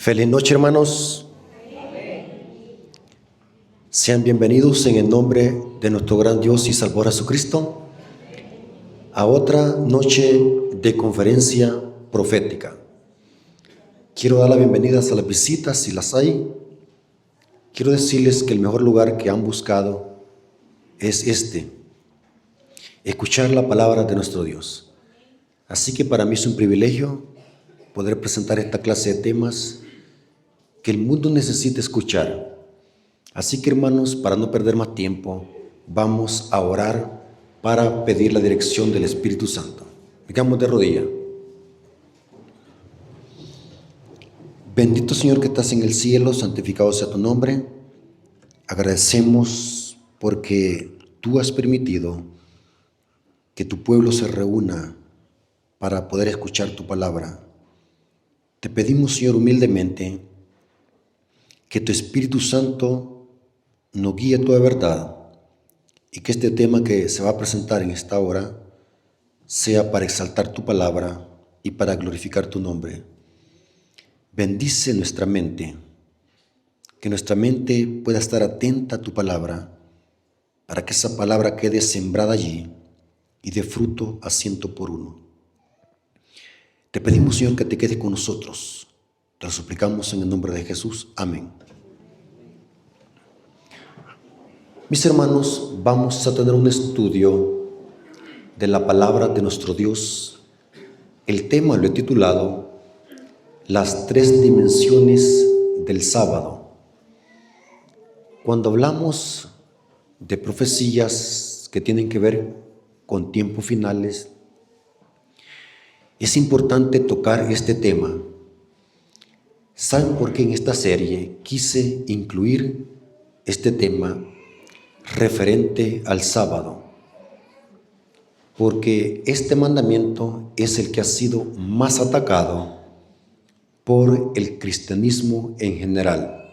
Feliz noche, hermanos. Sean bienvenidos en el nombre de nuestro gran Dios y Salvador Jesucristo a otra noche de conferencia profética. Quiero dar las bienvenidas a las visitas, si las hay. Quiero decirles que el mejor lugar que han buscado es escuchar la palabra de nuestro Dios. Así que para mí es un privilegio poder presentar esta clase de temas que el mundo necesita escuchar. Así que, hermanos, para no perder más tiempo, vamos a orar para pedir la dirección del Espíritu Santo. Digamos de rodillas. Bendito Señor que estás en el cielo, santificado sea tu nombre. Agradecemos porque tú has permitido que tu pueblo se reúna para poder escuchar tu palabra. Te pedimos, Señor, humildemente, que tu Espíritu Santo nos guíe a toda verdad y que este tema que se va a presentar en esta hora sea para exaltar tu palabra y para glorificar tu nombre. Bendice nuestra mente, que nuestra mente pueda estar atenta a tu palabra para que esa palabra quede sembrada allí y dé fruto a 100%. Te pedimos, Señor, que te quedes con nosotros. Te lo suplicamos en el nombre de Jesús. Amén. Mis hermanos, vamos a tener un estudio de la palabra de nuestro Dios. El tema lo he titulado Las tres dimensiones del sábado. Cuando hablamos de profecías que tienen que ver con tiempos finales, es importante tocar este tema. ¿Saben por qué en esta serie quise incluir este tema referente al sábado? Porque este mandamiento es el que ha sido más atacado por el cristianismo en general.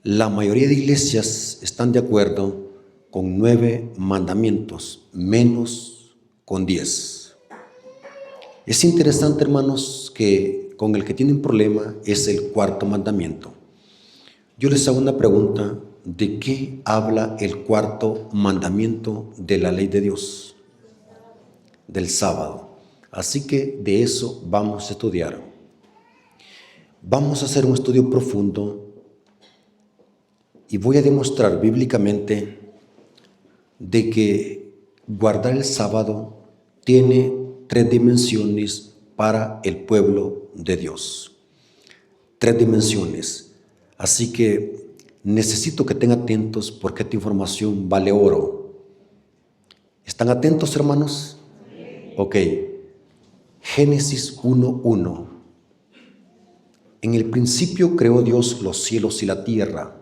La mayoría de iglesias están de acuerdo con 9 mandamientos, menos con 10. Es interesante, hermanos, que con el que tienen problema es el 4º mandamiento. Yo les hago una pregunta: ¿de qué habla el 4º mandamiento de la ley de Dios? Del sábado. Así que de eso vamos a estudiar. Vamos a hacer un estudio profundo y voy a demostrar bíblicamente de que guardar el sábado tiene 3 dimensiones para el pueblo de Dios. 3 dimensiones. Así que necesito que estén atentos porque esta información vale oro. ¿Están atentos, hermanos? Ok. Génesis 1:1. En el principio creó Dios los cielos y la tierra.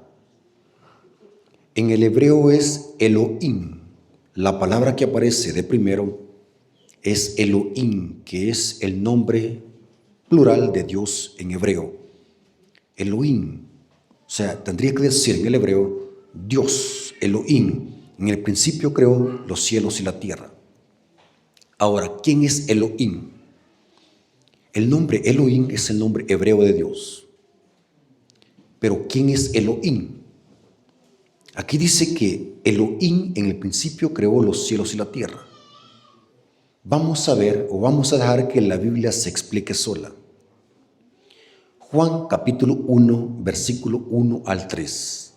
En el hebreo es Elohim. La palabra que aparece de primero es Elohim, que es el nombre plural de Dios en hebreo. Elohim. O sea, tendría que decir en el hebreo Dios, Elohim. En el principio creó los cielos y la tierra. Ahora, ¿quién es Elohim? El nombre Elohim es el nombre hebreo de Dios. Pero ¿quién es Elohim? Aquí dice que Elohim en el principio creó los cielos y la tierra. Vamos a ver, o vamos a dejar que la Biblia se explique sola. Juan capítulo 1, versículo 1 al 3,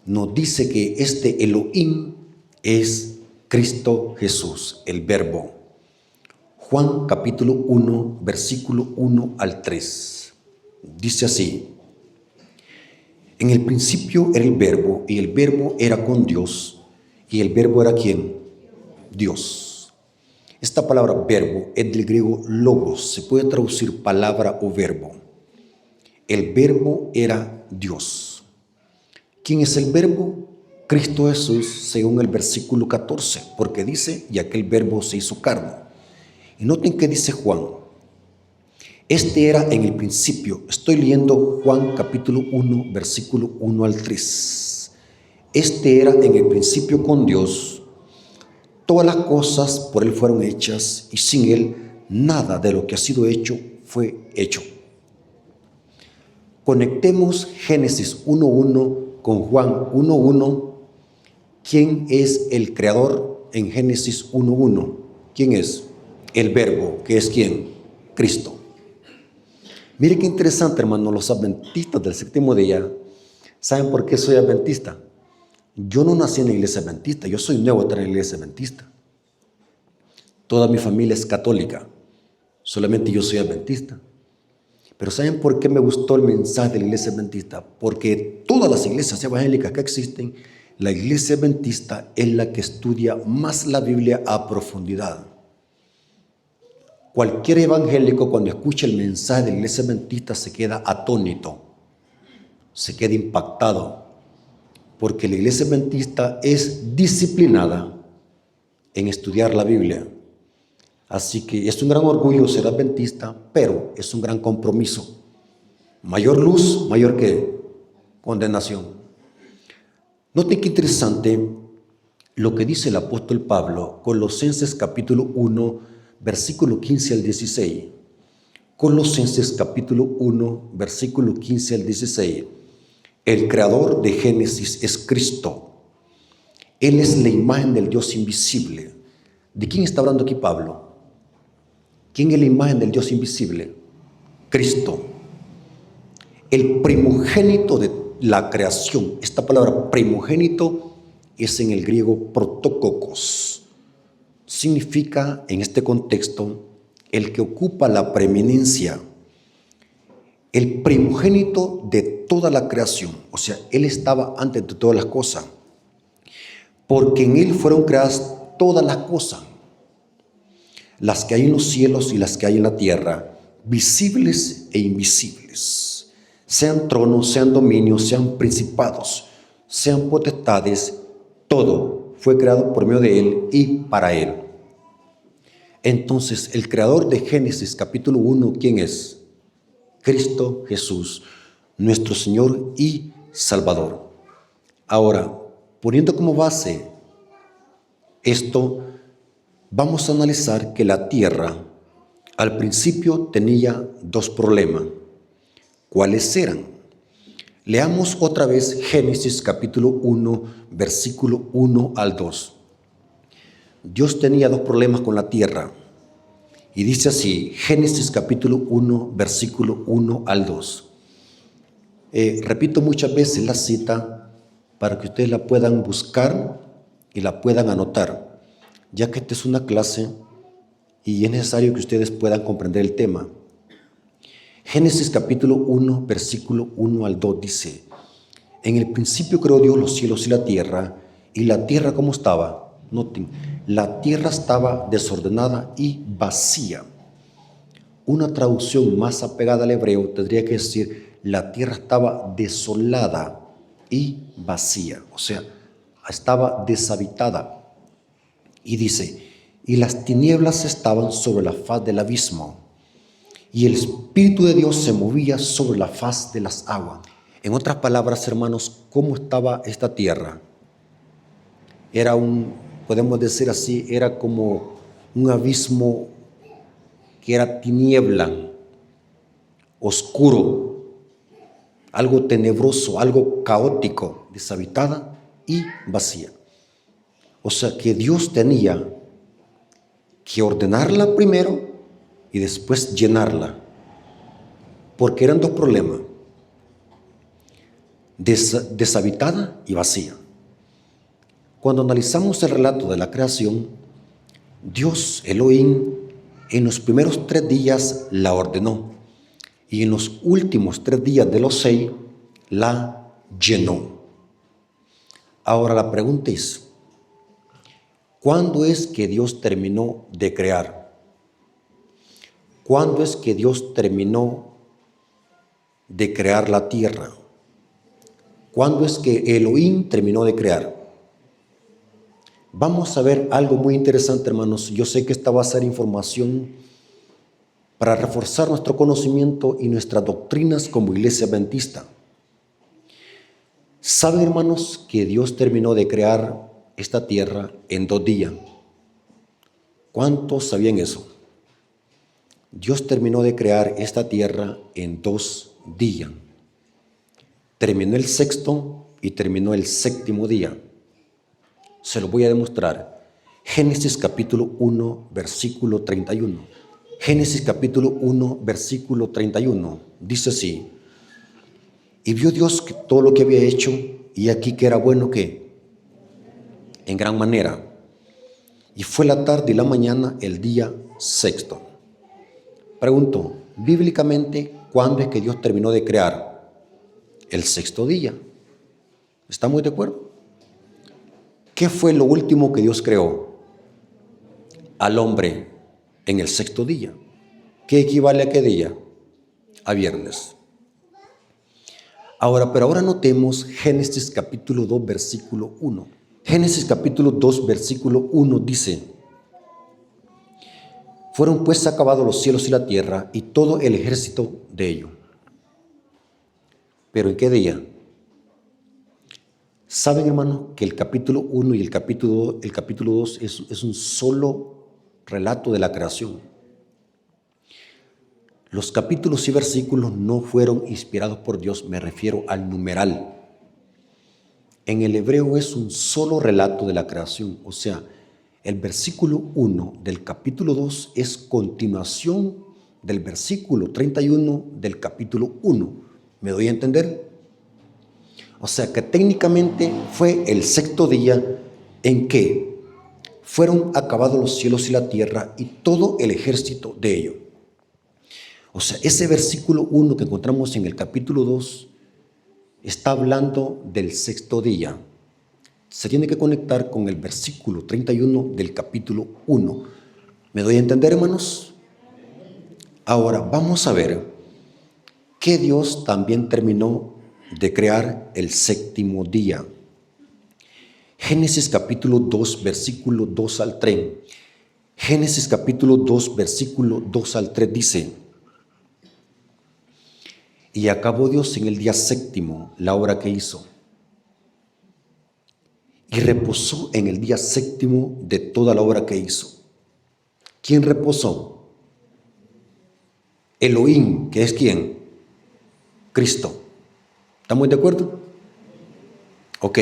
nos dice que este Elohim es Cristo Jesús, el Verbo. Juan capítulo 1, versículo 1 al 3, dice así: en el principio era el Verbo, y el Verbo era con Dios, y el Verbo era ¿quién? Dios. Esta palabra verbo es del griego logos, se puede traducir palabra o verbo. El Verbo era Dios. ¿Quién es el Verbo? Cristo Jesús, según el versículo 14, porque dice, y aquel Verbo se hizo carne. Y noten que dice Juan, este era en el principio. Estoy leyendo Juan capítulo 1, versículo 1 al 3. Este era en el principio con Dios. Todas las cosas por Él fueron hechas, y sin Él nada de lo que ha sido hecho fue hecho. conectemos Génesis 1.1 con Juan 1.1. ¿Quién es el creador en Génesis 1.1? ¿Quién es? El Verbo, que es ¿quién? Cristo. Mire qué interesante, hermano, los adventistas del séptimo día. ¿Saben por qué soy adventista? Yo no nací en la iglesia adventista, yo soy nuevo en la iglesia adventista. Toda mi familia es católica, solamente yo soy adventista. Pero ¿saben por qué me gustó el mensaje de la iglesia adventista? Porque todas las iglesias evangélicas que existen, la iglesia adventista es la que estudia más la Biblia a profundidad. Cualquier evangélico cuando escucha el mensaje de la iglesia adventista se queda atónito, se queda impactado, porque la iglesia adventista es disciplinada en estudiar la Biblia. Así que es un gran orgullo ser adventista, pero es un gran compromiso. Mayor luz, mayor que condenación. Note qué interesante lo que dice el apóstol Pablo, Colosenses capítulo 1, versículo 15 al 16. Colosenses capítulo 1, versículo 15 al 16. El creador de Génesis es Cristo. Él es la imagen del Dios invisible. ¿De quién está hablando aquí Pablo? ¿Quién es la imagen del Dios invisible? Cristo. El primogénito de la creación. Esta palabra primogénito es en el griego protokokos. Significa en este contexto el que ocupa la preeminencia. El primogénito de toda la creación. O sea, Él estaba antes de todas las cosas. Porque en Él fueron creadas todas las cosas. Las que hay en los cielos y las que hay en la tierra, visibles e invisibles, sean tronos, sean dominios, sean principados, sean potestades, todo fue creado por medio de Él y para Él. Entonces, el creador de Génesis capítulo 1, ¿quién es? Cristo Jesús, nuestro Señor y Salvador. Ahora, poniendo como base esto, vamos a analizar que la tierra al principio tenía dos problemas. ¿Cuáles eran? Leamos otra vez Génesis capítulo 1, versículo 1 al 2. Dios tenía dos problemas con la tierra. Y dice así, Génesis capítulo 1, versículo 1 al 2. Repito muchas veces la cita para que ustedes la puedan buscar y la puedan anotar, ya que esta es una clase y es necesario que ustedes puedan comprender el tema. Génesis capítulo 1, versículo 1 al 2 dice, en el principio creó Dios los cielos y la tierra ¿cómo estaba? Noten, la tierra estaba desordenada y vacía. Una traducción más apegada al hebreo tendría que decir, la tierra estaba desolada y vacía, o sea, estaba deshabitada. Y dice, y las tinieblas estaban sobre la faz del abismo, y el Espíritu de Dios se movía sobre la faz de las aguas. En otras palabras, hermanos, ¿cómo estaba esta tierra? Era podemos decir así, era como un abismo que era tiniebla, oscuro, algo tenebroso, algo caótico, deshabitada y vacía. O sea que Dios tenía que ordenarla primero y después llenarla, porque eran dos problemas, deshabitada y vacía. Cuando analizamos el relato de la creación, Dios, Elohim, en los primeros 3 días la ordenó y en los últimos 3 días de los 6 la llenó. Ahora la pregunta es, ¿cuándo es que Dios terminó de crear? ¿Cuándo es que Dios terminó de crear la tierra? ¿Cuándo es que Elohim terminó de crear? Vamos a ver algo muy interesante, hermanos. Yo sé que esta va a ser información para reforzar nuestro conocimiento y nuestras doctrinas como iglesia adventista. ¿Saben, hermanos, que Dios terminó de crear esta tierra en 2 días? ¿Cuántos sabían eso? Dios terminó de crear esta tierra en 2 días. terminó el sexto y terminó el séptimo día. Se lo voy a demostrar. Génesis capítulo 1, versículo 31. Génesis capítulo 1, versículo 31. Dice así: y vio Dios que todo lo que había hecho, y aquí que era bueno que en gran manera. Y fue la tarde y la mañana el día sexto. Pregunto, bíblicamente, ¿cuándo es que Dios terminó de crear? El sexto día. ¿Estamos de acuerdo? ¿Qué fue lo último que Dios creó? Al hombre en el sexto día. ¿Qué equivale a qué día? A viernes. Pero ahora notemos Génesis capítulo 2, versículo 1. Génesis capítulo 2, versículo 1 dice: fueron pues acabados los cielos y la tierra y todo el ejército de ellos. ¿Pero en qué día? ¿Saben, hermanos, que el capítulo 1 y el capítulo 2 es un solo relato de la creación? Los capítulos y versículos no fueron inspirados por Dios, me refiero al numeral. En el hebreo es un solo relato de la creación, o sea, el versículo 1 del capítulo 2 es continuación del versículo 31 del capítulo 1. ¿Me doy a entender? O sea que técnicamente fue el sexto día en que fueron acabados los cielos y la tierra y todo el ejército de ellos. O sea, ese versículo 1 que encontramos en el capítulo 2 está hablando del sexto día. Se tiene que conectar con el versículo 31 del capítulo 1. ¿Me doy a entender, hermanos? Ahora vamos a ver que Dios también terminó de crear el séptimo día. Génesis capítulo 2, versículo 2 al 3. Génesis capítulo 2, versículo 2 al 3 dice: y acabó Dios en el día séptimo la obra que hizo, y reposó en el día séptimo de toda la obra que hizo. ¿Quién reposó? Elohim, que es ¿quién? Cristo. ¿Estamos de acuerdo? Ok.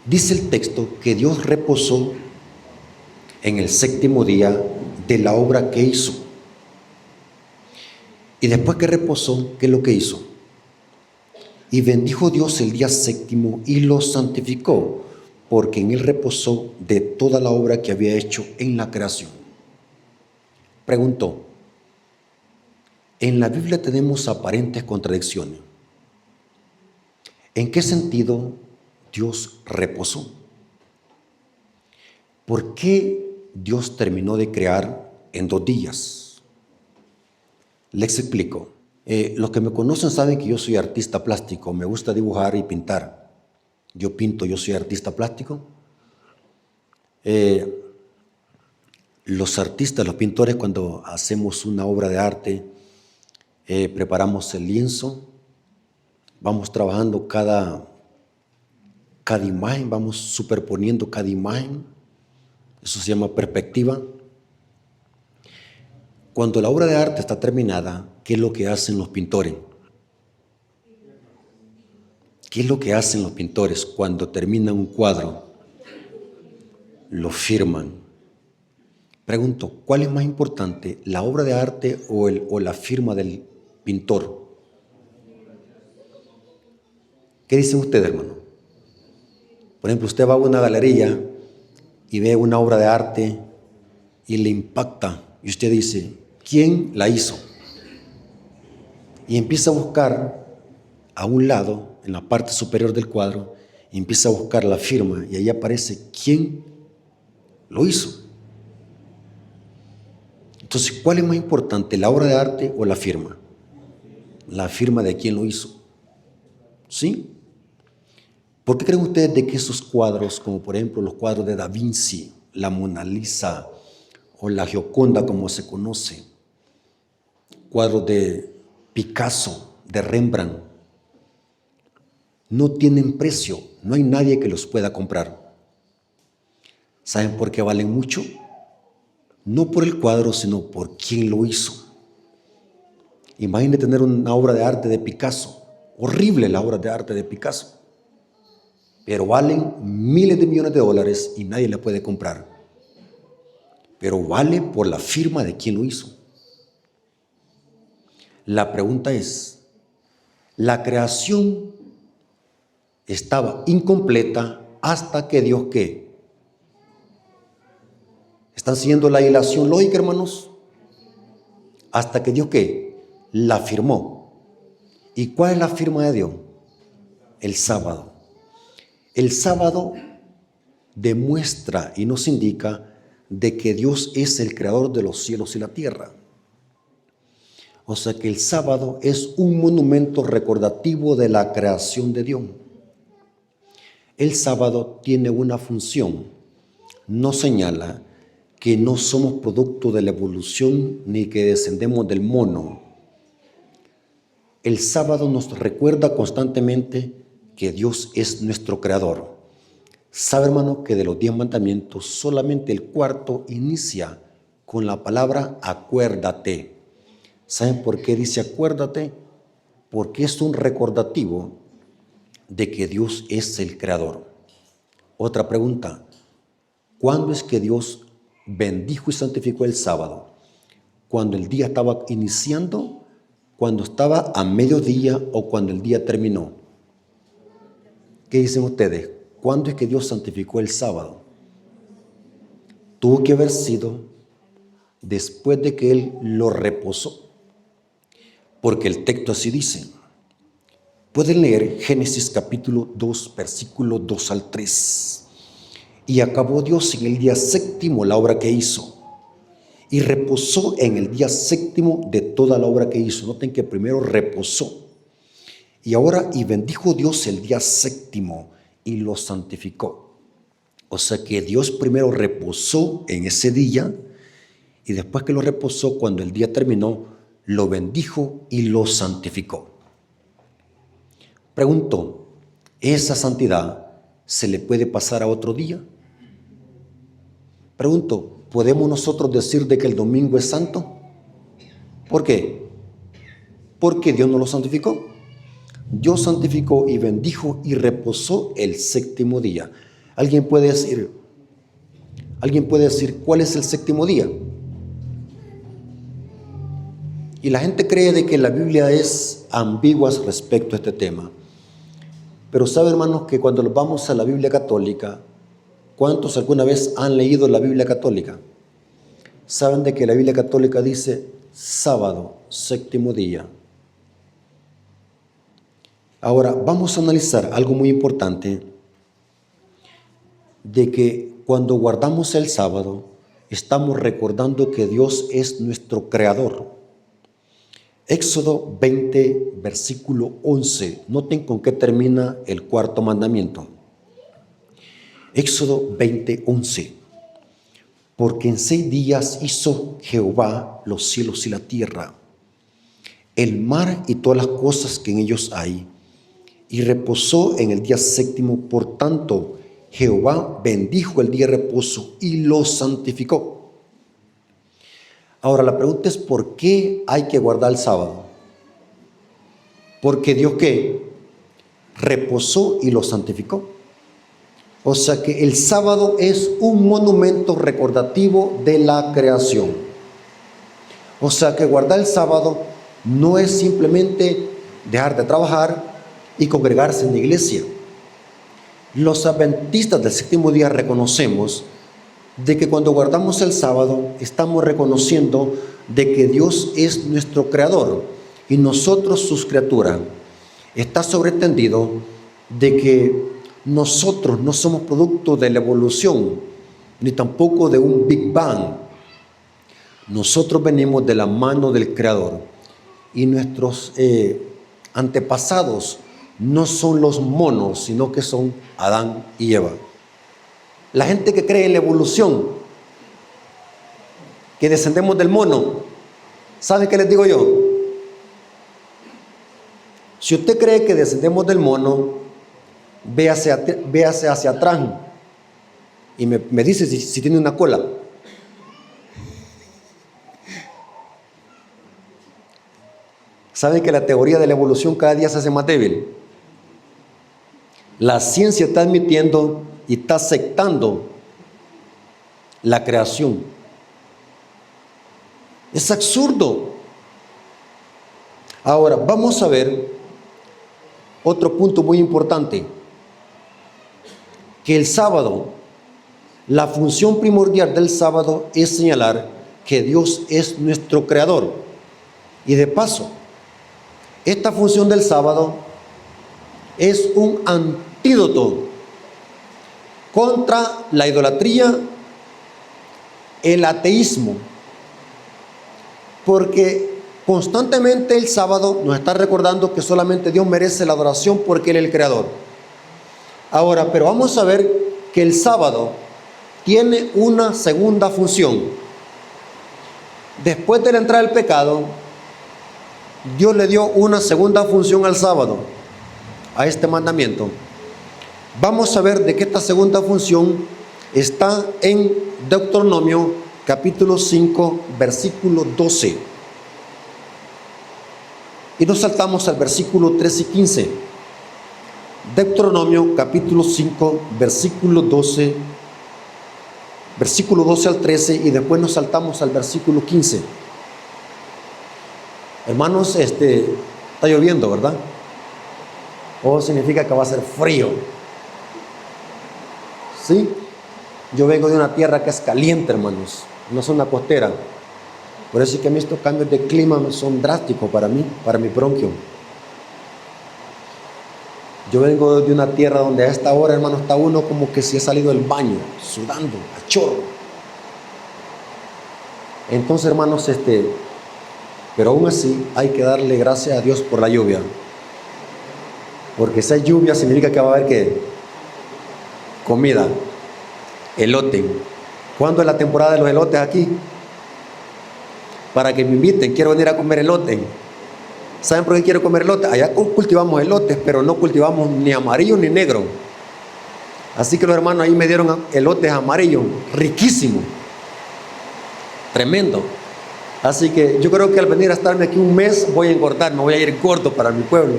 Dice el texto que Dios reposó en el séptimo día de la obra que hizo. Y después que reposó, ¿qué es lo que hizo? Y bendijo Dios el día séptimo y lo santificó, porque en él reposó de toda la obra que había hecho en la creación. Preguntó, en la Biblia tenemos aparentes contradicciones. ¿En qué sentido Dios reposó? ¿Por qué Dios terminó de crear en 2 días? Les explico. Los que me conocen saben que yo soy artista plástico, me gusta dibujar y pintar. Yo pinto, yo soy artista plástico. Los artistas, los pintores, cuando hacemos una obra de arte, preparamos el lienzo, vamos trabajando cada imagen, vamos superponiendo cada imagen. Eso se llama perspectiva. Cuando la obra de arte está terminada, ¿qué es lo que hacen los pintores? ¿Qué es lo que hacen los pintores cuando terminan un cuadro? Lo firman. Pregunto, ¿cuál es más importante, la obra de arte o la firma del pintor? ¿Qué dicen ustedes, hermano? Por ejemplo, usted va a una galería y ve una obra de arte y le impacta y usted dice, ¿quién la hizo? Y empieza a buscar a un lado, en la parte superior del cuadro, y empieza a buscar la firma y ahí aparece quién lo hizo. Entonces, ¿cuál es más importante, la obra de arte o la firma? La firma de quién lo hizo. ¿Sí? ¿Por qué creen ustedes de que esos cuadros, como por ejemplo los cuadros de Da Vinci, la Mona Lisa o la Gioconda como se conoce, cuadros de Picasso, de Rembrandt, no tienen precio, no hay nadie que los pueda comprar? ¿Saben por qué valen mucho? No por el cuadro, sino por quién lo hizo. Imagine tener una obra de arte de Picasso. Horrible la obra de arte de Picasso. Pero valen miles de millones de dólares y nadie la puede comprar. Pero vale por la firma de quien lo hizo. La pregunta es, la creación estaba incompleta hasta que Dios, ¿qué? ¿Están siguiendo la hilación lógica, hermanos? Hasta que Dios, ¿qué? La firmó. ¿Y cuál es la firma de Dios? El sábado. El sábado demuestra y nos indica de que Dios es el creador de los cielos y la tierra. O sea que el sábado es un monumento recordativo de la creación de Dios. El sábado tiene una función. Nos señala que no somos producto de la evolución ni que descendemos del mono. El sábado nos recuerda constantemente que Dios es nuestro creador. Sabe, hermano, que de los 10 mandamientos solamente el cuarto inicia con la palabra acuérdate. ¿Saben por qué dice acuérdate? Porque es un recordativo de que Dios es el creador. Otra pregunta, ¿cuándo es que Dios bendijo y santificó el sábado? ¿Cuando el día estaba iniciando, cuando estaba a mediodía o cuando el día terminó? ¿Qué dicen ustedes? ¿Cuándo es que Dios santificó el sábado? Tuvo que haber sido después de que Él lo reposó. Porque el texto así dice. Pueden leer Génesis capítulo 2, versículo 2 al 3. Y acabó Dios en el día séptimo la obra que hizo. Y reposó en el día séptimo de toda la obra que hizo. Noten que primero reposó. Y ahora, y bendijo Dios el día séptimo y lo santificó. O sea que Dios primero reposó en ese día y después que lo reposó, cuando el día terminó, lo bendijo y lo santificó. Pregunto, ¿esa santidad se le puede pasar a otro día? Pregunto, ¿podemos nosotros decir de que el domingo es santo? ¿Por qué? Porque Dios no lo santificó. Dios santificó y bendijo y reposó el séptimo día. ¿Alguien puede decir cuál es el séptimo día? Y la gente cree de que la Biblia es ambigua respecto a este tema. Pero sabe, hermanos, que cuando vamos a la Biblia católica, ¿cuántos alguna vez han leído la Biblia católica? Saben de que la Biblia católica dice sábado, séptimo día. Ahora, vamos a analizar algo muy importante, de que cuando guardamos el sábado, estamos recordando que Dios es nuestro creador. Éxodo 20, versículo 11. Noten con qué termina el cuarto mandamiento. Éxodo 20, 11. Porque en 6 días hizo Jehová los cielos y la tierra, el mar y todas las cosas que en ellos hay, y reposó en el día séptimo. Por tanto, Jehová bendijo el día de reposo y lo santificó. Ahora la pregunta es, ¿por qué hay que guardar el sábado? Porque Dios, ¿qué? Reposó y lo santificó. O sea que el sábado es un monumento recordativo de la creación. O sea que guardar el sábado no es simplemente dejar de trabajar y congregarse en la iglesia. Los adventistas del séptimo día reconocemos de que cuando guardamos el sábado estamos reconociendo de que Dios es nuestro creador y nosotros sus criaturas. Está sobreentendido de que nosotros no somos producto de la evolución ni tampoco de un Big Bang. Nosotros venimos de la mano del creador y nuestros antepasados no son los monos, sino que son Adán y Eva. La gente que cree en la evolución, que descendemos del mono, ¿sabe qué les digo yo? Si usted cree que descendemos del mono, véase hacia atrás y me dice si tiene una cola. ¿Saben que la teoría de la evolución cada día se hace más débil? La ciencia está admitiendo y está aceptando la creación. Es absurdo. Ahora, vamos a ver otro punto muy importante. Que el sábado, la función primordial del sábado es señalar que Dios es nuestro creador. Y de paso, esta función del sábado es un antídoto contra la idolatría, el ateísmo, porque constantemente el sábado nos está recordando que solamente Dios merece la adoración porque Él es el creador. Ahora, pero vamos a ver que el sábado tiene una segunda función. Después de la entrada del pecado, Dios le dio una segunda función al sábado, a este mandamiento. Vamos a ver de qué esta segunda función está en Deuteronomio capítulo 5, versículo 12. Y nos saltamos al versículo 13 y 15. Deuteronomio capítulo 5, versículo 12. Versículo 12 al 13 y después nos saltamos al versículo 15. Hermanos, está lloviendo, ¿verdad? O significa que va a ser frío. ¿Sí? Yo vengo de una tierra que es caliente, hermanos, una zona costera. Por eso es que a mí estos cambios de clima son drásticos para mí, para mi bronquio. Yo vengo de una tierra donde a esta hora, hermano, está uno como que si ha salido del baño, sudando, a chorro. Entonces, hermanos, pero aún así hay que darle gracias a Dios por la lluvia. Porque esa lluvia significa que va a haber que comida, elote. ¿Cuándo es la temporada de los elotes aquí? Para que me inviten, quiero venir a comer elote. ¿Saben por qué quiero comer elote? Allá cultivamos elotes, pero no cultivamos ni amarillo ni negro. Así que los hermanos ahí me dieron elotes amarillos, riquísimos, tremendo. Así que yo creo que al venir a estarme aquí un mes voy a engordar, me voy a ir gordo para mi pueblo.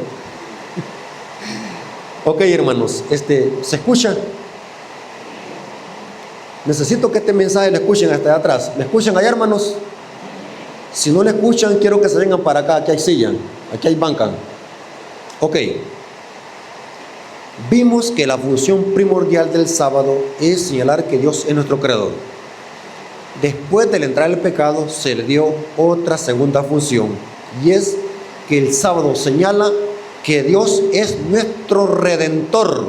Ok, hermanos, ¿se escucha? Necesito que este mensaje lo escuchen hasta allá atrás. ¿Me escuchan allá, hermanos? Si no le escuchan, quiero que se vengan para acá. Aquí hay silla, aquí hay banca. Ok. Vimos que la función primordial del sábado es señalar que Dios es nuestro creador. Después de la entrada del pecado, se le dio otra segunda función. Y es que el sábado señala que Dios es nuestro redentor.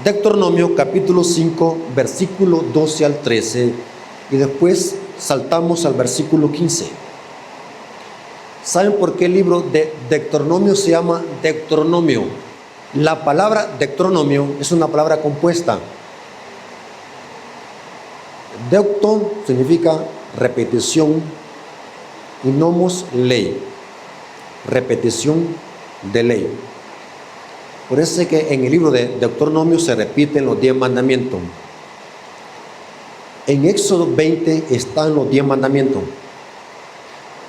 Deuteronomio capítulo 5, versículo 12 al 13. Y después saltamos al versículo 15. ¿Saben por qué el libro de Deuteronomio se llama Deuteronomio? La palabra Deuteronomio es una palabra compuesta. Deuton significa repetición y nomos ley, repetición de ley. Por eso es que en el libro de Deuteronomio se repiten los 10 mandamientos. En Éxodo 20 están los 10 mandamientos,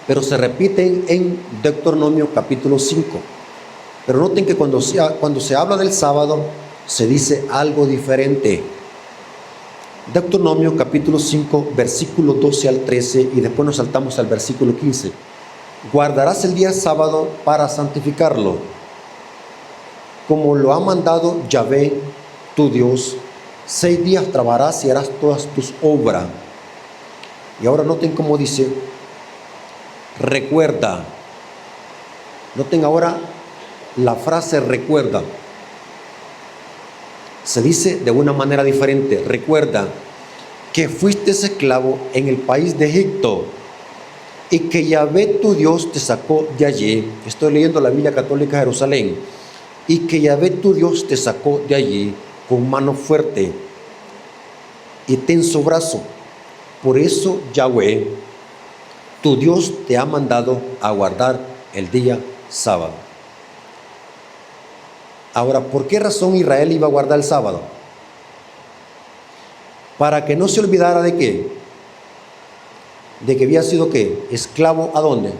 pero se repiten en Deuteronomio capítulo 5. Pero noten que cuando se habla del sábado, se dice algo diferente. Deuteronomio capítulo 5, versículo 12 al 13, y después nos saltamos al versículo 15. Guardarás el día sábado para santificarlo, como lo ha mandado Yahvé, tu Dios. 6 días trabajarás y harás todas tus obras. Y ahora noten cómo dice, recuerda. Noten ahora la frase recuerda. Se dice de una manera diferente. Recuerda que fuiste esclavo en el país de Egipto y que Yahvé tu Dios te sacó de allí. Estoy leyendo la Biblia Católica de Jerusalén. Y que Yahvé tu Dios te sacó de allí con mano fuerte y tenso brazo. Por eso Yahvé tu Dios te ha mandado a guardar el día sábado. Ahora, ¿por qué razón Israel iba a guardar el sábado? Para que no se olvidara de qué, de que había sido ¿qué? Esclavo. ¿A dónde?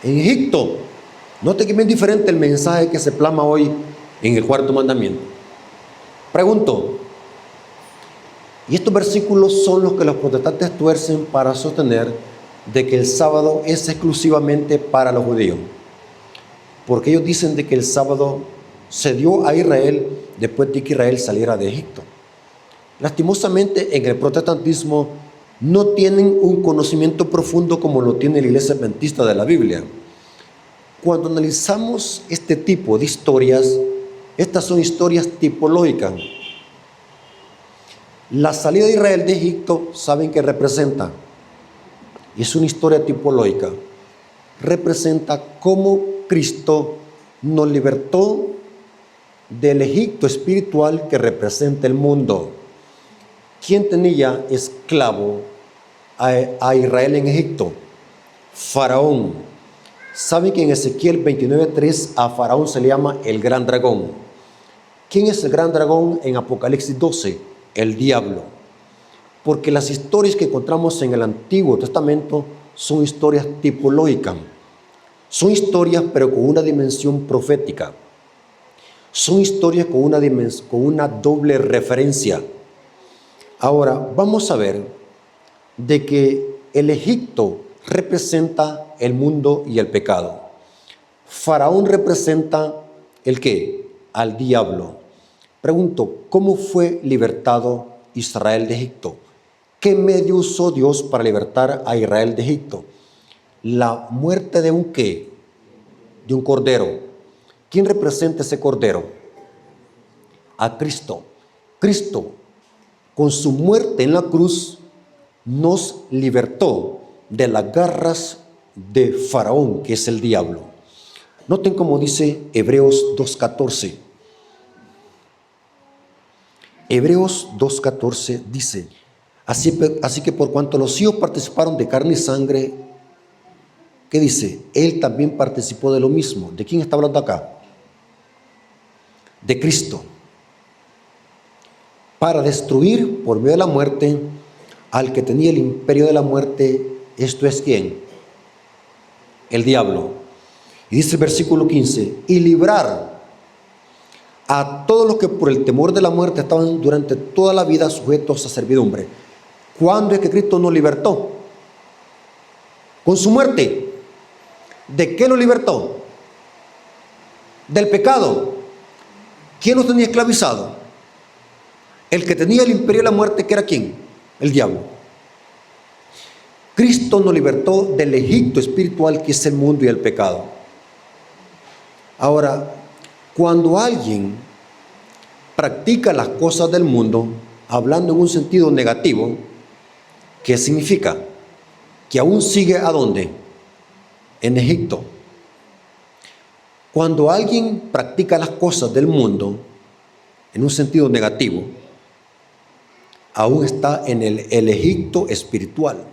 en Egipto. Note que es bien diferente el mensaje que se plasma hoy en el cuarto mandamiento. Pregunto, y estos versículos son los que los protestantes tuercen para sostener de que el sábado es exclusivamente para los judíos, porque ellos dicen de que el sábado se dio a Israel después de que Israel saliera de Egipto. Lastimosamente, en el protestantismo no tienen un conocimiento profundo como lo tiene la Iglesia Adventista de la Biblia. Cuando analizamos este tipo de historias, estas son historias tipológicas. La salida de Israel de Egipto, ¿saben qué representa? Es una historia tipológica. Representa cómo Cristo nos libertó del Egipto espiritual que representa el mundo. ¿Quién tenía esclavo a Israel en Egipto? Faraón. ¿Saben que en Ezequiel 29:3 a Faraón se le llama el gran dragón? ¿Quién es el gran dragón en Apocalipsis 12? El diablo. Porque las historias que encontramos en el Antiguo Testamento son historias tipológicas. Son historias pero con una dimensión profética. Son historias con una doble referencia. Ahora vamos a ver de que el Egipto representa el mundo y el pecado. Faraón representa ¿el qué? Al diablo. Pregunto, ¿cómo fue libertado Israel de Egipto? ¿Qué medio usó Dios para libertar a Israel de Egipto? La muerte de un ¿qué? De un cordero. ¿Quién representa ese cordero? A Cristo. Cristo, con su muerte en la cruz, nos libertó de las garras de Faraón, que es el diablo. Noten cómo dice Hebreos 2:14. Hebreos 2:14 dice, así que por cuanto los hijos participaron de carne y sangre, ¿qué dice? Él también participó de lo mismo. ¿De quién está hablando acá? De Cristo. Para destruir por medio de la muerte al que tenía el imperio de la muerte. ¿Esto es quién? El diablo. Y dice el versículo 15, y librar a todos los que por el temor de la muerte estaban durante toda la vida sujetos a servidumbre. ¿Cuándo es que Cristo nos libertó? Con su muerte. ¿De qué nos libertó? Del pecado. ¿Quién nos tenía esclavizado? El que tenía el imperio de la muerte, ¿que era quién? El diablo. Cristo nos libertó del Egipto espiritual, que es el mundo y el pecado. Ahora, cuando alguien practica las cosas del mundo, hablando en un sentido negativo, ¿qué significa? Que aún sigue ¿a dónde? En Egipto. Cuando alguien practica las cosas del mundo en un sentido negativo, aún está en el Egipto espiritual.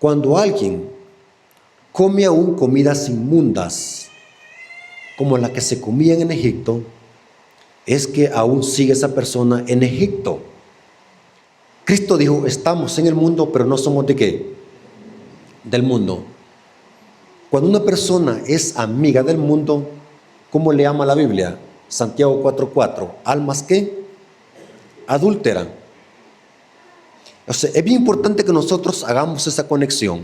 Cuando alguien come aún comidas inmundas, como las que se comían en Egipto, es que aún sigue esa persona en Egipto. Cristo dijo, estamos en el mundo, pero no somos ¿de qué? Del mundo. Cuando una persona es amiga del mundo, ¿cómo le llama la Biblia? Santiago 4:4, almas ¿qué? Adúltera. O sea, es bien importante que nosotros hagamos esa conexión.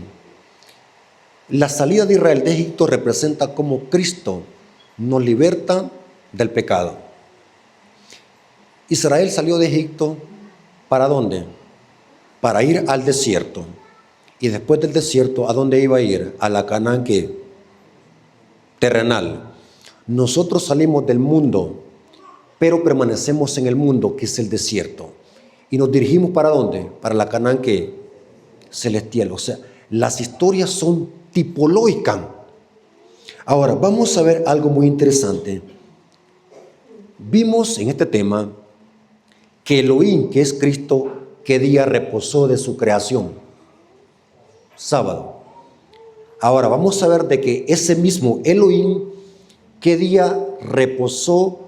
La salida de Israel de Egipto representa cómo Cristo nos liberta del pecado. Israel salió de Egipto, ¿para dónde? Para ir al desierto. Y después del desierto, ¿a dónde iba a ir? A la Canaán ¿qué? Terrenal. Nosotros salimos del mundo, pero permanecemos en el mundo, que es el desierto. Y nos dirigimos ¿para dónde? Para la Canaán ¿qué? Celestial. O sea, las historias son tipológicas. Ahora, vamos a ver algo muy interesante. Vimos en este tema que Elohim, que es Cristo, ¿qué día reposó de su creación? Sábado. Ahora, vamos a ver de que ese mismo Elohim, ¿qué día reposó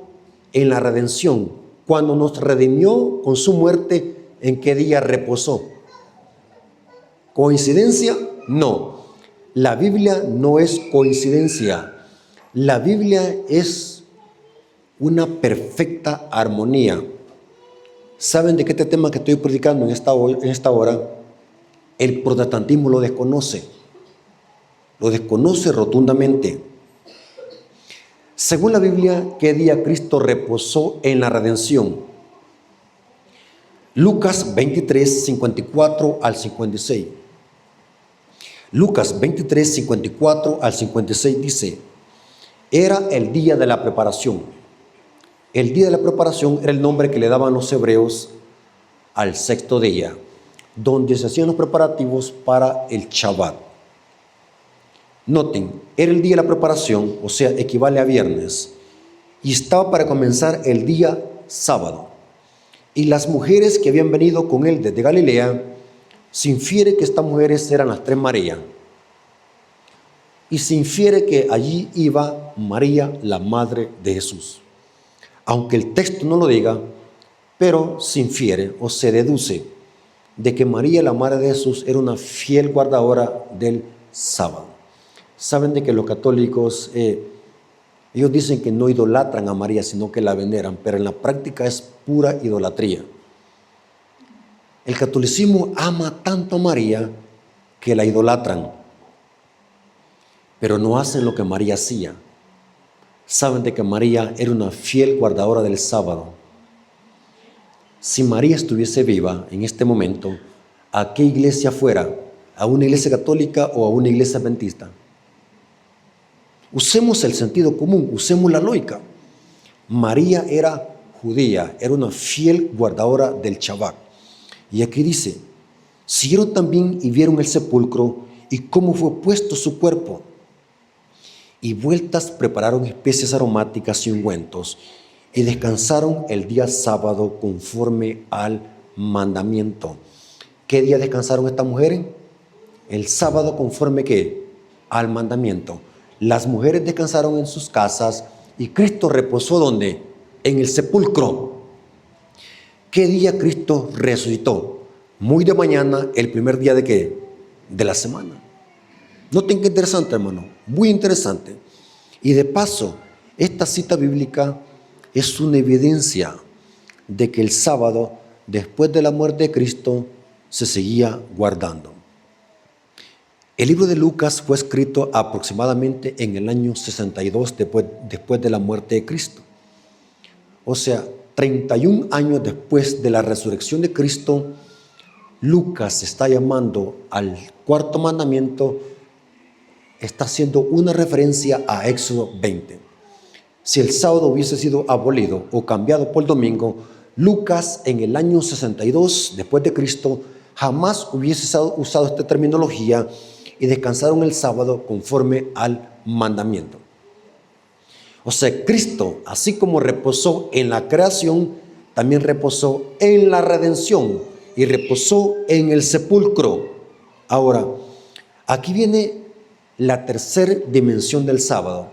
en la redención? Cuando nos redimió con su muerte, ¿en qué día reposó? ¿Coincidencia? No. La Biblia no es coincidencia. La Biblia es una perfecta armonía. ¿Saben de qué este tema que estoy predicando en esta hora? El protestantismo lo desconoce rotundamente. Según la Biblia, ¿qué día Cristo reposó en la redención? Lucas 23, 54 al 56. Lucas 23, 54 al 56 dice: era el día de la preparación. El día de la preparación era el nombre que le daban los hebreos al sexto día, donde se hacían los preparativos para el Shabbat. Noten, era el día de la preparación, o sea, equivale a viernes, y estaba para comenzar el día sábado. Y las mujeres que habían venido con él desde Galilea, se infiere que estas mujeres eran las tres Marías. Y se infiere que allí iba María, la madre de Jesús. Aunque el texto no lo diga, pero se infiere o se deduce de que María, la madre de Jesús, era una fiel guardadora del sábado. Saben de que los católicos, ellos dicen que no idolatran a María, sino que la veneran, pero en la práctica es pura idolatría. El catolicismo ama tanto a María que la idolatran, pero no hacen lo que María hacía. Saben de que María era una fiel guardadora del sábado. Si María estuviese viva en este momento, ¿a qué iglesia fuera? ¿A una iglesia católica o a una iglesia adventista? Usemos el sentido común, usemos la lógica. María era judía, era una fiel guardadora del Shabbat. Y aquí dice: siguieron también y vieron el sepulcro y cómo fue puesto su cuerpo. Y vueltas prepararon especies aromáticas y ungüentos, y descansaron el día sábado conforme al mandamiento. ¿Qué día descansaron estas mujeres? El sábado conforme ¿qué? Al mandamiento. Las mujeres descansaron en sus casas y Cristo reposó ¿dónde? En el sepulcro. ¿Qué día Cristo resucitó? Muy de mañana, el primer día ¿de qué? De la semana. Noten qué interesante, hermano, muy interesante. Y de paso, esta cita bíblica es una evidencia de que el sábado, después de la muerte de Cristo, se seguía guardando. El libro de Lucas fue escrito aproximadamente en el año 62 después de la muerte de Cristo. O sea, 31 años después de la resurrección de Cristo, Lucas está llamando al cuarto mandamiento, está haciendo una referencia a Éxodo 20. Si el sábado hubiese sido abolido o cambiado por domingo, Lucas en el año 62 después de Cristo jamás hubiese usado esta terminología y descansaron el sábado conforme al mandamiento. O sea, Cristo, así como reposó en la creación, también reposó en la redención y reposó en el sepulcro. Ahora, aquí viene la tercera dimensión del sábado.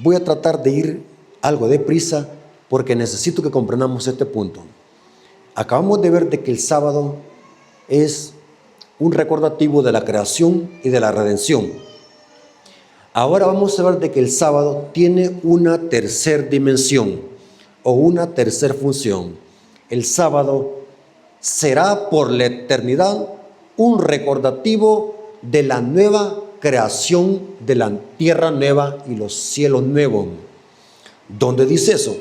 Voy a tratar de ir algo deprisa porque necesito que comprendamos este punto. Acabamos de ver de que el sábado es un recordativo de la creación y de la redención. Ahora vamos a ver de que el sábado tiene una tercera dimensión o una tercera función. El sábado será por la eternidad un recordativo de la nueva creación, de la tierra nueva y los cielos nuevos. ¿Dónde dice eso?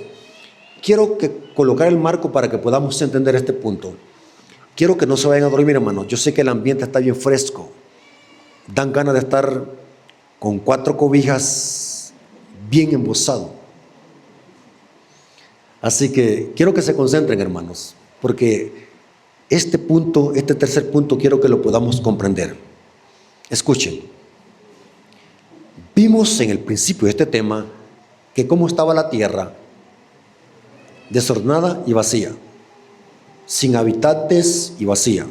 Quiero colocar el marco para que podamos entender este punto. Quiero que no se vayan a dormir, hermanos. Yo sé que el ambiente está bien fresco. Dan ganas de estar con 4 cobijas bien embosado. Así que quiero que se concentren, hermanos, porque este punto, este tercer punto, quiero que lo podamos comprender. Escuchen. Vimos en el principio de este tema que cómo estaba la tierra, desordenada y vacía, sin habitantes y vacía.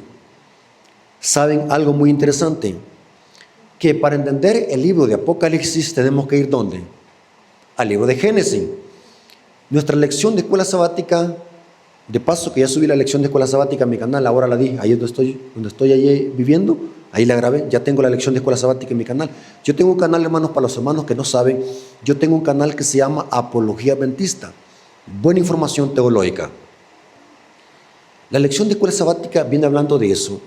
¿Saben algo muy interesante? Que para entender el libro de Apocalipsis tenemos que ir ¿dónde? Al libro de Génesis. Nuestra lección de escuela sabática De paso que ya subí la lección de escuela sabática a mi canal, ahora la di, ahí donde estoy ahí viviendo, ahí la grabé, ya tengo la lección de escuela sabática en mi canal. Yo tengo un canal, hermanos, para los hermanos que no saben, yo tengo un canal que se llama Apología Adventista, buena información teológica. La lección de escuela sabática viene hablando de eso,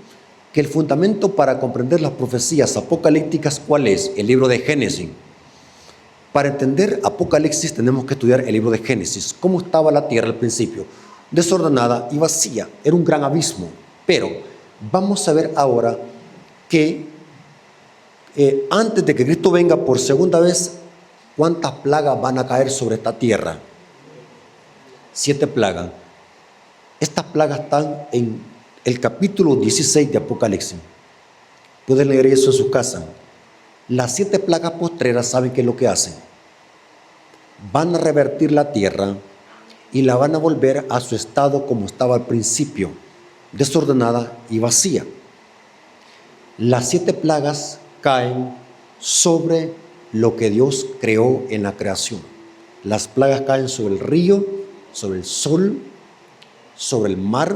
que el fundamento para comprender las profecías apocalípticas, ¿cuál es? El libro de Génesis. Para entender Apocalipsis tenemos que estudiar el libro de Génesis, cómo estaba la tierra al principio, desordenada y vacía, era un gran abismo. Pero vamos a ver ahora que antes de que Cristo venga por segunda vez, ¿cuántas plagas van a caer sobre esta tierra? 7 plagas. Estas plagas están en el capítulo 16 de Apocalipsis. Pueden leer eso en su casa. Las 7 plagas postreras, ¿saben qué es lo que hacen? Van a revertir la tierra y la van a volver a su estado como estaba al principio, desordenada y vacía. Las 7 plagas caen sobre lo que Dios creó en la creación. Las plagas caen sobre el río, sobre el sol, sobre el mar.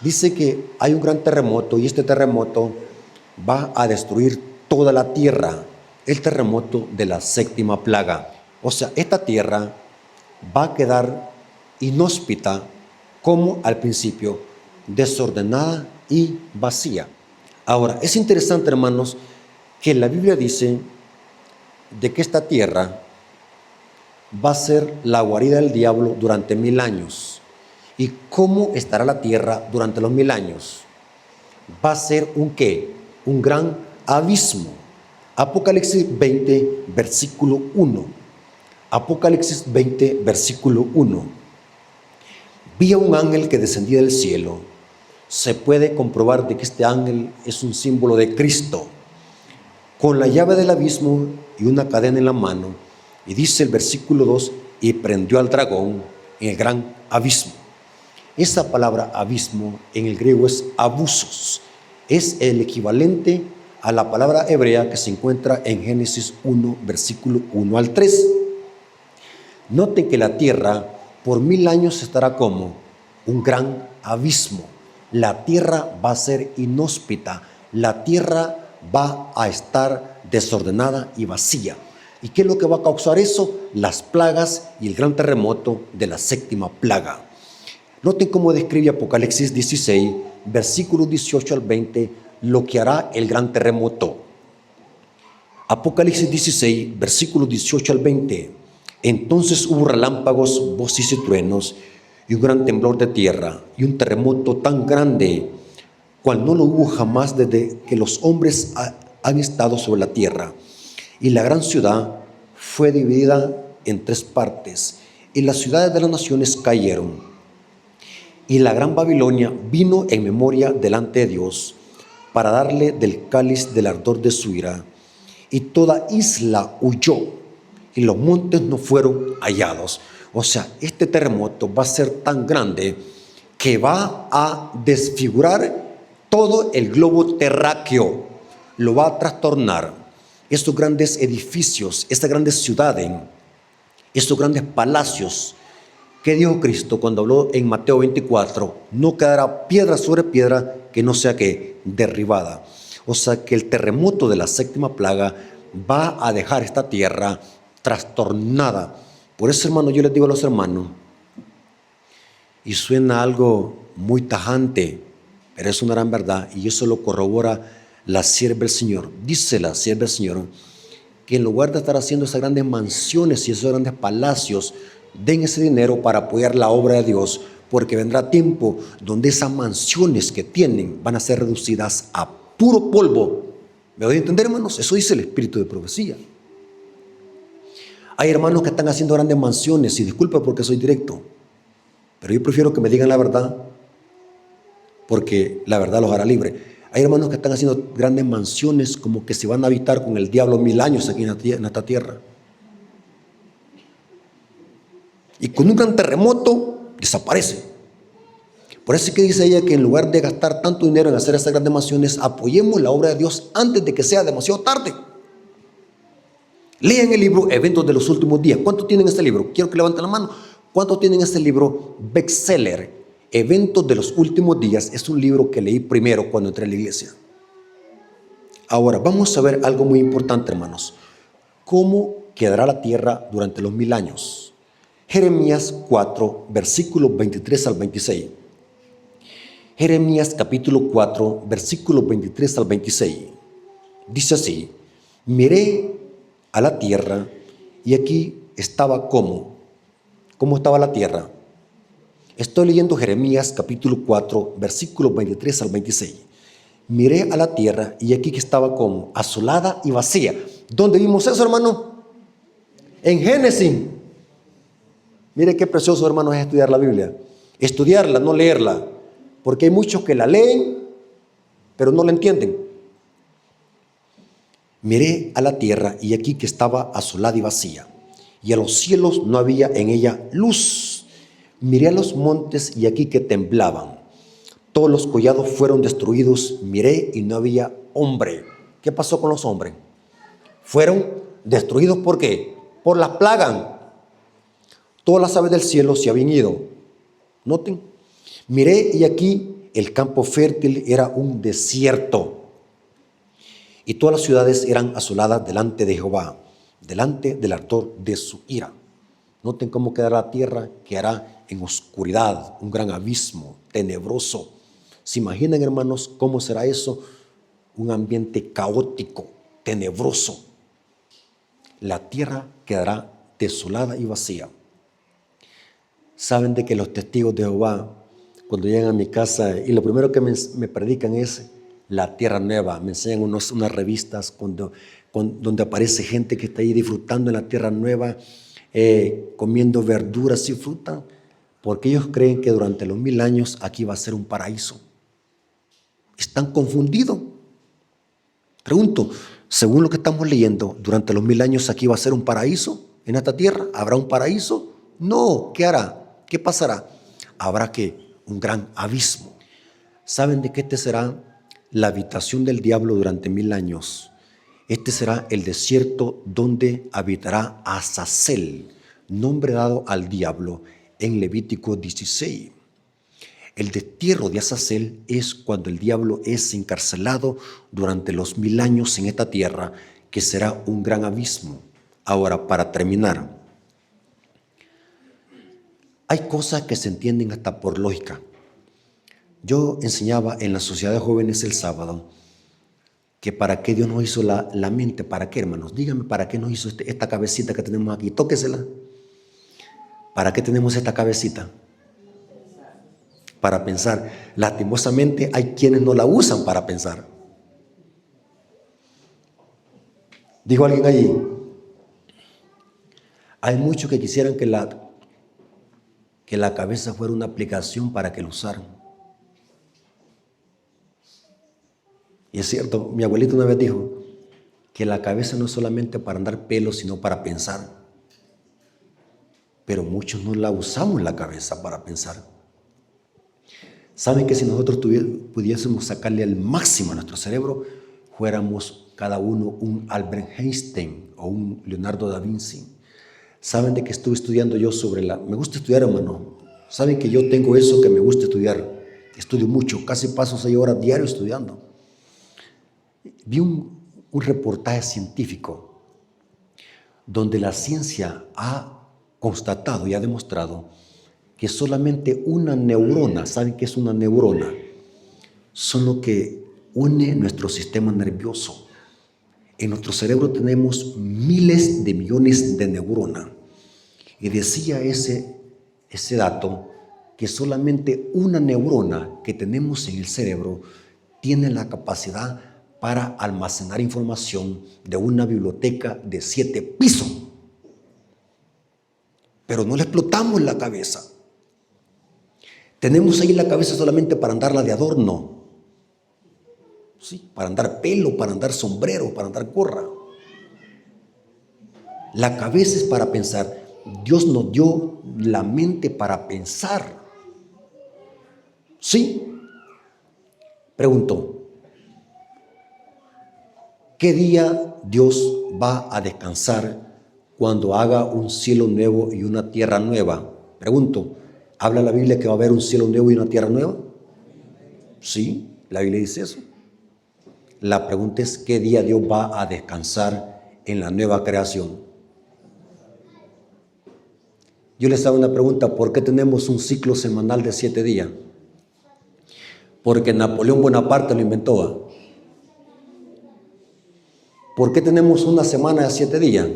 Dice que hay un gran terremoto y este terremoto va a destruir toda la tierra, el terremoto de la 7ª plaga. O sea, esta tierra va a quedar inhóspita como al principio, desordenada y vacía. Ahora, es interesante, hermanos, que la Biblia dice de que esta tierra va a ser la guarida del diablo durante 1000 años. ¿Y cómo estará la tierra durante los 1000 años? Va a ser un ¿qué? Un gran abismo. Apocalipsis 20, versículo 1. Apocalipsis 20, versículo 1. Vi a un ángel que descendía del cielo. Se puede comprobar de que este ángel es un símbolo de Cristo, con la llave del abismo y una cadena en la mano. Y dice el versículo 2, y prendió al dragón en el gran abismo. Esa palabra abismo en el griego es abusos. Es el equivalente a la palabra hebrea que se encuentra en Génesis 1, versículo 1 al 3. Noten que la tierra por 1000 años estará como un gran abismo. La tierra va a ser inhóspita. La tierra va a estar desordenada y vacía. ¿Y qué es lo que va a causar eso? Las plagas y el gran terremoto de la 7ª plaga. Noten cómo describe Apocalipsis 16, versículos 18 al 20, lo que hará el gran terremoto. Apocalipsis 16, versículos 18 al 20. Entonces hubo relámpagos, voces y truenos, y un gran temblor de tierra, y un terremoto tan grande, cual no lo hubo jamás desde que los hombres han estado sobre la tierra. Y la gran ciudad fue dividida en 3 partes, y las ciudades de las naciones cayeron. Y la gran Babilonia vino en memoria delante de Dios para darle del cáliz del ardor de su ira. Y toda isla huyó y los montes no fueron hallados. O sea, este terremoto va a ser tan grande que va a desfigurar todo el globo terráqueo. Lo va a trastornar. Estos grandes edificios, estas grandes ciudades, estos grandes palacios. ¿Qué dijo Cristo cuando habló en Mateo 24? No quedará piedra sobre piedra que no sea que derribada. O sea que el terremoto de la 7ª plaga va a dejar esta tierra trastornada. Por eso, hermano, yo les digo a los hermanos, y suena algo muy tajante, pero es una gran verdad, y eso lo corrobora la sierva del Señor. Dice la sierva del Señor que en lugar de estar haciendo esas grandes mansiones y esos grandes palacios, den ese dinero para apoyar la obra de Dios, porque vendrá tiempo donde esas mansiones que tienen van a ser reducidas a puro polvo. ¿Me voy a entender, hermanos? Eso dice el espíritu de profecía. Hay hermanos que están haciendo grandes mansiones, y disculpa porque soy directo, pero yo prefiero que me digan la verdad, porque la verdad los hará libre. Hay hermanos que están haciendo grandes mansiones como que se van a habitar con el diablo 1000 años aquí en esta tierra. Y con un gran terremoto desaparece. Por eso es que dice ella que en lugar de gastar tanto dinero en hacer estas grandes mansiones, apoyemos la obra de Dios antes de que sea demasiado tarde. Lean el libro Eventos de los Últimos Días. ¿Cuántos tienen este libro? Quiero que levanten la mano. ¿Cuántos tienen este libro bestseller? Eventos de los últimos días. Es un libro que leí primero cuando entré a la iglesia. Ahora, vamos a ver algo muy importante, hermanos. ¿Cómo quedará la tierra durante los 1000 años? Jeremías 4, versículos 23 al 26. Jeremías capítulo 4, versículos 23 al 26. Dice así: miré a la tierra y aquí estaba ¿cómo estaba la tierra? Estoy leyendo Jeremías capítulo 4, versículos 23 al 26. Miré a la tierra y aquí que estaba como asolada y vacía. ¿Dónde vimos eso, hermano? En Génesis. Mire qué precioso, hermano, es estudiar la Biblia. Estudiarla, no leerla. Porque hay muchos que la leen, pero no la entienden. Miré a la tierra y aquí que estaba asolada y vacía. Y a los cielos no había en ella luz. Miré a los montes y aquí que temblaban. Todos los collados fueron destruidos. Miré y no había hombre. ¿Qué pasó con los hombres? Fueron destruidos, ¿por qué? Por las plagas. Todas las aves del cielo se habían ido. Noten. Miré y aquí el campo fértil era un desierto. Y todas las ciudades eran asoladas delante de Jehová, delante del ardor de su ira. Noten cómo quedará la tierra, quedará en oscuridad, un gran abismo, tenebroso. ¿Se imaginan, hermanos, cómo será eso? Un ambiente caótico, tenebroso. La tierra quedará desolada y vacía. Saben de que los testigos de Jehová, cuando llegan a mi casa, y lo primero que me predican es la tierra nueva. Me enseñan unas revistas donde aparece gente que está ahí disfrutando en la tierra nueva, comiendo verduras y fruta, porque ellos creen que durante los 1000 años aquí va a ser un paraíso. Están confundidos. Pregunto, según lo que estamos leyendo, durante los 1000 años aquí va a ser un paraíso en esta tierra. ¿Habrá un paraíso? No. ¿Qué hará? ¿Qué pasará? Habrá que un gran abismo. ¿Saben de qué este será la habitación del diablo durante 1000 años? Este será el desierto donde habitará Azazel, nombre dado al diablo en Levítico 16. El destierro de Azazel es cuando el diablo es encarcelado durante los 1000 años en esta tierra, que será un gran abismo. Ahora, para terminar, hay cosas que se entienden hasta por lógica. Yo enseñaba en la sociedad de jóvenes el sábado que para qué Dios nos hizo la mente. ¿Para qué, hermanos? Díganme, ¿para qué nos hizo esta cabecita que tenemos aquí? Tóquesela. ¿Para qué tenemos esta cabecita? Para pensar. Lastimosamente hay quienes no la usan para pensar. Dijo alguien allí, hay muchos que quisieran que la cabeza fuera una aplicación para que lo usaran. Y es cierto, mi abuelito una vez dijo que la cabeza no es solamente para andar pelo, sino para pensar. Pero muchos no la usamos la cabeza para pensar. ¿Saben que si nosotros pudiésemos sacarle al máximo a nuestro cerebro, fuéramos cada uno un Albert Einstein o un Leonardo da Vinci? ¿Saben de que estuve estudiando yo me gusta estudiar, hermano? ¿Saben que yo tengo eso que me gusta estudiar? Estudio mucho, casi paso 6 horas diario estudiando. Vi un reportaje científico donde la ciencia ha constatado y ha demostrado que solamente una neurona, ¿saben qué es una neurona? Son lo que une nuestro sistema nervioso. En nuestro cerebro tenemos miles de millones de neuronas. Y decía ese dato que solamente una neurona que tenemos en el cerebro tiene la capacidad para almacenar información de una biblioteca de 7 pisos. Pero no le explotamos la cabeza. Tenemos ahí la cabeza solamente para andarla de adorno. Sí, para andar pelo, para andar sombrero, para andar gorra. La cabeza es para pensar. Dios nos dio la mente para pensar. Sí. Pregunto, ¿qué día Dios va a descansar cuando haga un cielo nuevo y una tierra nueva? Pregunto, ¿habla la Biblia que va a haber un cielo nuevo y una tierra nueva? Sí, la Biblia dice eso. La pregunta es, ¿qué día Dios va a descansar en la nueva creación? Yo les hago una pregunta, ¿por qué tenemos un ciclo semanal de 7 días? Porque Napoleón Bonaparte lo inventó. ¿Por qué tenemos una semana de 7 días?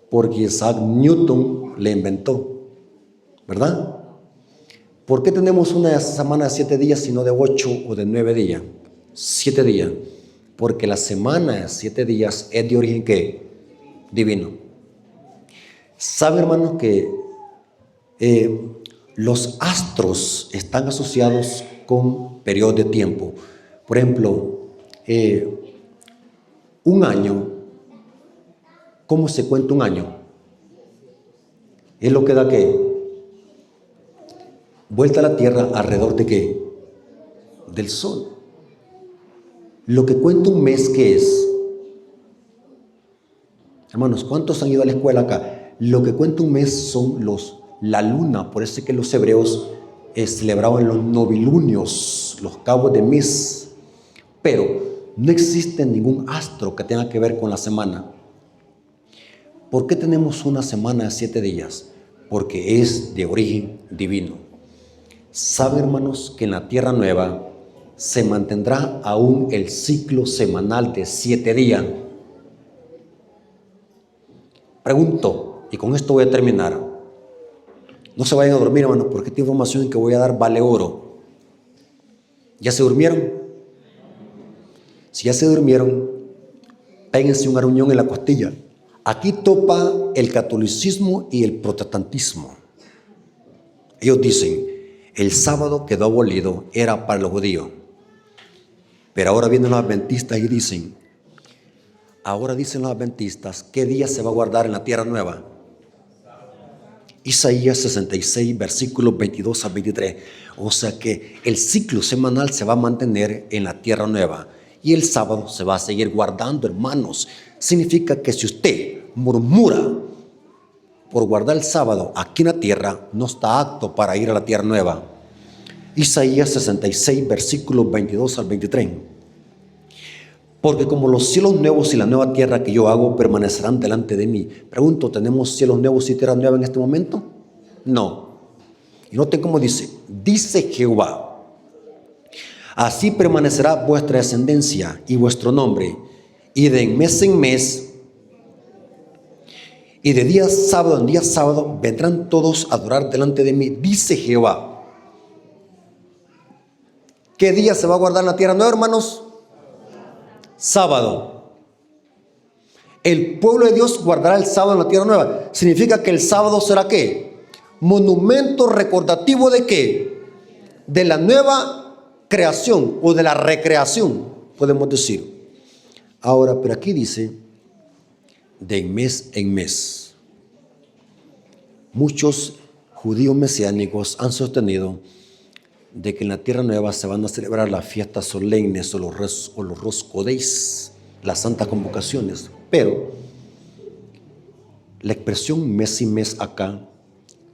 Porque Isaac Newton le inventó, ¿verdad? ¿Por qué tenemos una semana de 7 días y no de 8 o de 9 días? 7 días. Porque la semana de 7 días es de origen ¿qué? Divino. ¿Sabe, hermanos, que los astros están asociados con periodos de tiempo? Por ejemplo, un año, ¿cómo se cuenta un año? Es lo que da ¿qué? Vuelta a la Tierra alrededor de ¿qué? Del Sol. Lo que cuenta un mes, ¿qué es? Hermanos, ¿cuántos han ido a la escuela acá? Lo que cuenta un mes son la luna. Por eso es que los hebreos celebraban los novilunios, los cabos de mes. Pero no existe ningún astro que tenga que ver con la semana. ¿Por qué tenemos una semana de 7 días? Porque es de origen divino. ¿Saben, hermanos, que en la tierra nueva se mantendrá aún el ciclo semanal de 7 días? Pregunto, y con esto voy a terminar. No se vayan a dormir, hermanos, porque esta información que voy a dar vale oro. ¿Ya se durmieron? Si ya se durmieron, péguense un aruñón en la costilla. Aquí topa el catolicismo y el protestantismo. Ellos dicen, el sábado quedó abolido, era para los judíos. Pero ahora vienen los adventistas y dicen, ahora dicen los adventistas, ¿qué día se va a guardar en la tierra nueva? Isaías 66, versículos 22 a 23. O sea que el ciclo semanal se va a mantener en la tierra nueva. Y el sábado se va a seguir guardando, hermanos. Significa que si usted murmura por guardar el sábado aquí en la tierra, no está apto para ir a la tierra nueva. Isaías 66, versículos 22 al 23. Porque como los cielos nuevos y la nueva tierra que yo hago permanecerán delante de mí. Pregunto, ¿tenemos cielos nuevos y tierra nueva en este momento? No. Y noten cómo dice Jehová. Así permanecerá vuestra descendencia y vuestro nombre, y de mes en mes, y de día sábado en día sábado, vendrán todos a adorar delante de mí, dice Jehová. ¿Qué día se va a guardar en la tierra nueva, hermanos? Sábado. El pueblo de Dios guardará el sábado en la tierra nueva. Significa que el sábado será ¿qué? Monumento recordativo de ¿qué? De la nueva creación o de la recreación, podemos decir. Ahora, pero aquí dice de mes en mes. Muchos judíos mesiánicos han sostenido de que en la tierra nueva se van a celebrar las fiestas solemnes o los roscodeis, las santas convocaciones. Pero la expresión mes y mes acá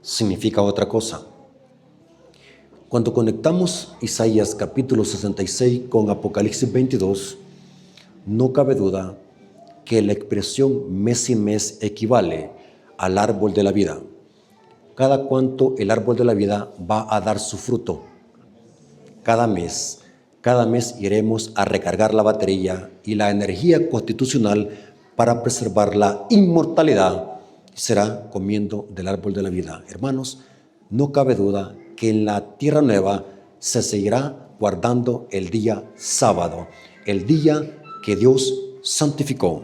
significa otra cosa. Cuando conectamos Isaías capítulo 66 con Apocalipsis 22, no cabe duda que la expresión mes y mes equivale al árbol de la vida. Cada cuanto el árbol de la vida va a dar su fruto. Cada mes iremos a recargar la batería y la energía constitucional para preservar la inmortalidad. Será comiendo del árbol de la vida. Hermanos, no cabe duda que en la tierra nueva se seguirá guardando el día sábado, el día que Dios santificó.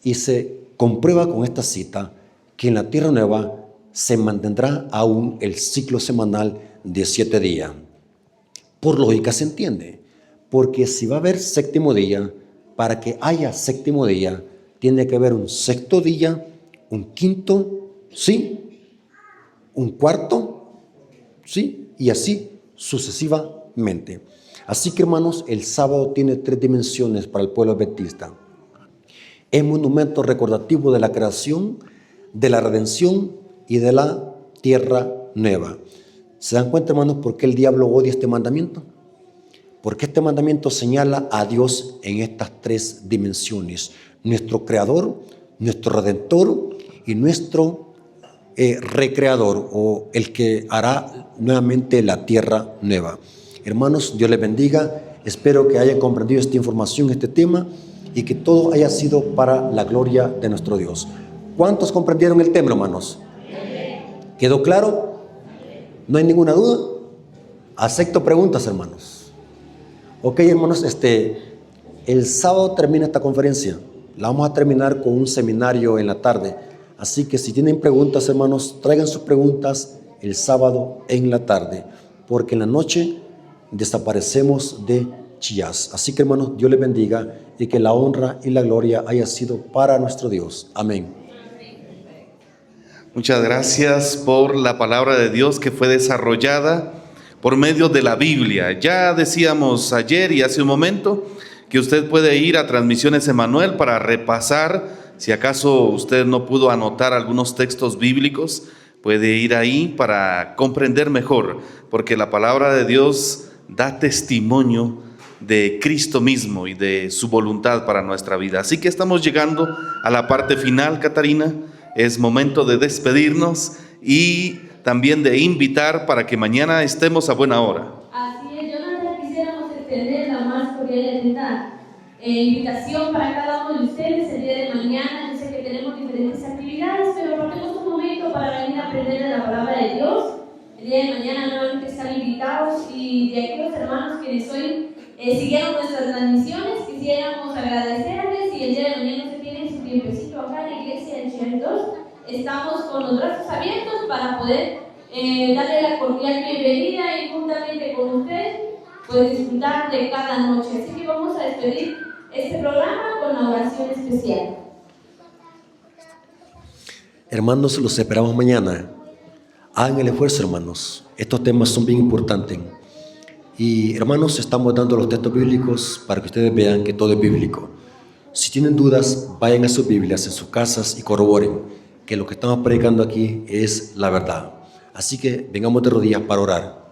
Y se comprueba con esta cita que en la tierra nueva se mantendrá aún el ciclo semanal de 7 días. Por lógica se entiende, porque si va a haber séptimo día, para que haya séptimo día, tiene que haber un sexto día, un quinto, ¿sí? Un cuarto, ¿sí? Y así sucesivamente. Así que, hermanos, el sábado tiene 3 dimensiones para el pueblo adventista. Es monumento recordativo de la creación, de la redención y de la tierra nueva. ¿Se dan cuenta, hermanos, por qué el diablo odia este mandamiento? Porque este mandamiento señala a Dios en estas tres dimensiones: nuestro creador, nuestro redentor y nuestro recreador, o el que hará nuevamente la tierra nueva. Hermanos, Dios les bendiga. Espero que hayan comprendido esta información, este tema, y que todo haya sido para la gloria de nuestro Dios. ¿Cuántos comprendieron el tema, hermanos? ¿Quedó claro? ¿No hay ninguna duda? Acepto preguntas, hermanos. Ok, hermanos, el sábado termina esta conferencia. La vamos a terminar con un seminario en la tarde. Así que si tienen preguntas, hermanos, traigan sus preguntas el sábado en la tarde, porque en la noche desaparecemos de Chillás. Así que, hermanos, Dios les bendiga y que la honra y la gloria haya sido para nuestro Dios. Amén. Muchas gracias por la palabra de Dios que fue desarrollada por medio de la Biblia. Ya decíamos ayer y hace un momento que usted puede ir a Transmisiones Emanuel para repasar. Si acaso usted no pudo anotar algunos textos bíblicos, puede ir ahí para comprender mejor, porque la palabra de Dios da testimonio de Cristo mismo y de su voluntad para nuestra vida. Así que estamos llegando a la parte final, Catarina. Es momento de despedirnos y también de invitar para que mañana estemos a buena hora. Así es, Jonathan, quisiéramos extender la más cordial invitación para cada uno de ustedes el día de mañana. Yo sé que tenemos diferentes actividades, pero ponemos un momento para venir a aprender de la palabra de Dios. El día de mañana nuevamente están invitados, y de aquellos hermanos quienes hoy siguieron nuestras transmisiones, quisiéramos agradecerles, y el día de mañana se tienen su tiempecito acá en la iglesia de Chillán 2. Estamos con los brazos abiertos para poder darle la cordial bienvenida y juntamente con usted pues disfrutar de cada noche. Así que vamos a despedir este programa con la oración especial. Hermanos, los esperamos mañana. Hagan el esfuerzo, hermanos. Estos temas son bien importantes. Y, hermanos, estamos dando los textos bíblicos para que ustedes vean que todo es bíblico. Si tienen dudas, vayan a sus Biblias en sus casas y corroboren que lo que estamos predicando aquí es la verdad. Así que vengamos de rodillas para orar.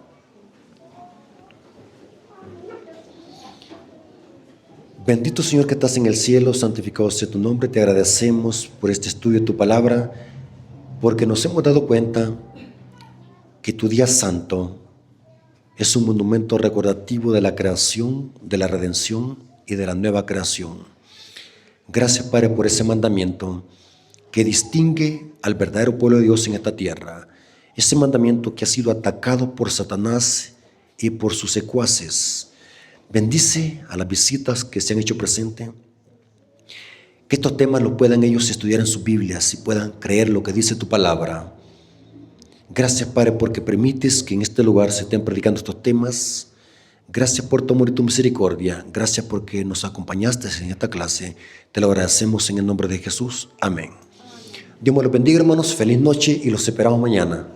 Bendito Señor que estás en el cielo, santificado sea tu nombre. Te agradecemos por este estudio de tu palabra, porque nos hemos dado cuenta que tu día santo es un monumento recordativo de la creación, de la redención y de la nueva creación. Gracias, Padre, por ese mandamiento que distingue al verdadero pueblo de Dios en esta tierra. Ese mandamiento que ha sido atacado por Satanás y por sus secuaces. Bendice a las visitas que se han hecho presentes, que estos temas los puedan ellos estudiar en sus Biblias y puedan creer lo que dice tu palabra. Gracias, Padre, porque permites que en este lugar se estén predicando estos temas. Gracias por tu amor y tu misericordia. Gracias porque nos acompañaste en esta clase. Te lo agradecemos en el nombre de Jesús. Amén. Dios me los bendiga, hermanos. Feliz noche y los esperamos mañana.